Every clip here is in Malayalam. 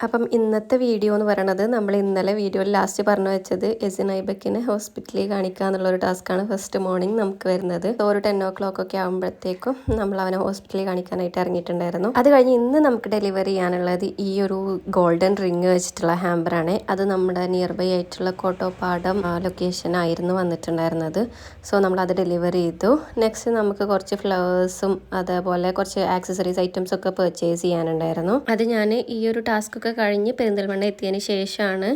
അപ്പം ഇന്നത്തെ വീഡിയോ എന്ന് പറയുന്നത് നമ്മൾ ഇന്നലെ വീഡിയോയിൽ ലാസ്റ്റ് പറഞ്ഞു വെച്ചത് എസിൻ ഐബക്കിനെ ഹോസ്പിറ്റലിൽ കാണിക്കുക എന്നുള്ളൊരു ടാസ്ക്കാണ്. ഫസ്റ്റ് മോർണിംഗ് നമുക്ക് വരുന്നത്. ഒരു 10 o'clock ഒക്കെ ആകുമ്പോഴത്തേക്കും നമ്മൾ അവനെ ഹോസ്പിറ്റലിൽ കാണിക്കാനായിട്ട് ഇറങ്ങിയിട്ടുണ്ടായിരുന്നു. അത് കഴിഞ്ഞ് ഇന്ന് നമുക്ക് ഡെലിവറി ചെയ്യാനുള്ളത് ഈ ഒരു ഗോൾഡൻ റിങ് വെച്ചിട്ടുള്ള ഹാമ്പറാണ്. അത് നമ്മുടെ നിയർ ബൈ ആയിട്ടുള്ള കോട്ടോപ്പാടം ലൊക്കേഷൻ ആയിരുന്നു വന്നിട്ടുണ്ടായിരുന്നത്. സോ നമ്മളത് ഡെലിവറി ചെയ്തു. നെക്സ്റ്റ് നമുക്ക് കുറച്ച് ഫ്ലവേഴ്സും അതേപോലെ കുറച്ച് ആക്സസറീസ് ഐറ്റംസ് ഒക്കെ പർച്ചേസ് ചെയ്യാനുണ്ടായിരുന്നു. അത് ഞാൻ ഈ ഒരു ടാസ്ക് ഒക്കെ കഴിഞ്ഞ് പെരിന്തൽമണ്ണ എത്തിയതിന് ശേഷമാണ്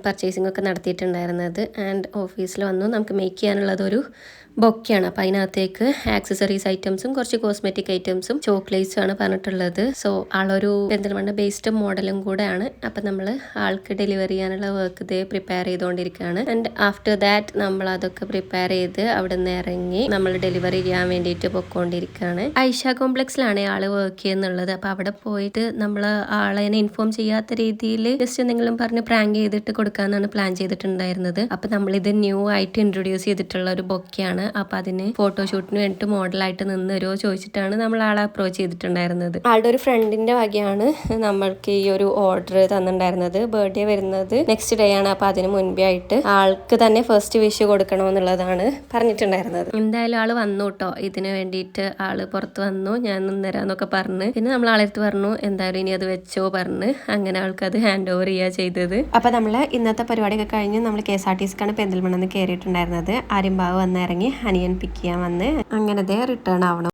പർച്ചേസിംഗ് ഒക്കെ നടത്തിയിട്ടുണ്ടായിരുന്നത്. ആൻഡ് ഓഫീസിൽ വന്നു നമുക്ക് മേക്ക് ചെയ്യാനുള്ളത് ഒരു ബൊക്കെയാണ്. അപ്പം അതിനകത്തേക്ക് ആക്സസറീസ് ഐറ്റംസും കുറച്ച് കോസ്മെറ്റിക് ഐറ്റംസും ചോക്ലേറ്റ്സും ആണ് പറഞ്ഞിട്ടുള്ളത്. സോ ആളൊരു പെരിന്തൽമണ്ണ ബേസ്ഡ് മോഡലും കൂടെയാണ്. അപ്പം നമ്മൾ ആൾക്ക് ഡെലിവറി ചെയ്യാനുള്ള വർക്ക് ഇതേ പ്രിപ്പയർ ചെയ്തുകൊണ്ടിരിക്കുകയാണ്. ആൻഡ് ആഫ്റ്റർ ദാറ്റ് നമ്മൾ അതൊക്കെ പ്രിപ്പയർ ചെയ്ത് അവിടെ നിന്ന് ഇറങ്ങി നമ്മൾ ഡെലിവറി ചെയ്യാൻ വേണ്ടിയിട്ട് പൊയ്ക്കൊണ്ടിരിക്കുകയാണ്. ഐഷ കോംപ്ലക്സിലാണ് ആള് വർക്ക് ചെയ്യുന്നുള്ളത്. അപ്പം അവിടെ പോയിട്ട് നമ്മൾ ആളെ ഇൻഫോം ചെയ്യാത്ത രീതിയിൽ ജസ്റ്റ് എന്തെങ്കിലും പറഞ്ഞ് പ്രാങ്ക് ചെയ്തിട്ട് കൊടുക്കാന്നാണ് പ്ലാൻ ചെയ്തിട്ടുണ്ടായിരുന്നത്. അപ്പം നമ്മളിത് ന്യൂ ആയിട്ട് ഇൻട്രൊഡ്യൂസ് ചെയ്തിട്ടുള്ള ഒരു ബൊക്കെയാണ്. അപ്പം അതിന് ഫോട്ടോഷൂട്ടിന് വേണ്ടിയിട്ട് മോഡലായിട്ട് നിന്ന് തരുമോ ചോദിച്ചിട്ടാണ് നമ്മൾ ആളെ അപ്രോച്ച് ചെയ്തിട്ടുണ്ടായിരുന്നത്. ആളുടെ ഒരു ഫ്രണ്ടിന്റെ വകയാണ് നമ്മൾക്ക് ഈ ഒരു ഓർഡർ തന്നിട്ടുണ്ടായിരുന്നത്. ബർത്ത്ഡേ വരുന്നത് നെക്സ്റ്റ് ഡേ ആണ്. അപ്പം അതിന് മുൻപേ ആയിട്ട് ആൾക്ക് തന്നെ ഫസ്റ്റ് വിഷ് കൊടുക്കണമെന്നുള്ളതാണ് പറഞ്ഞിട്ടുണ്ടായിരുന്നത്. എന്തായാലും ആള് വന്നു കേട്ടോ. ഇതിന് വേണ്ടിയിട്ട് ആള് പുറത്ത് വന്നു. ഞാൻ നിന്നരാന്നൊക്കെ പറഞ്ഞ് പിന്നെ നമ്മൾ ആളെടുത്ത് പറഞ്ഞു എന്തായാലും ഇനി അത് വെച്ചോ പറഞ്ഞ് അങ്ങനെ ആൾക്ക് അത് ഹാൻഡ് ഓവർ ചെയ്യുക ചെയ്തത്. അപ്പം നമ്മൾ ഇന്നത്തെ പരിപാടിയൊക്കെ കഴിഞ്ഞ് നമ്മൾ KSRTCക്കാണ് പെരിന്തൽമണ്ണ കയറിയിട്ടുണ്ടായിരുന്നത്. ആര്യമ്പാവ് വന്ന് ഇറങ്ങി അനിയൻ പിക്ക് ചെയ്യാൻ വന്ന് അങ്ങനെ റിട്ടേൺ ആവണം.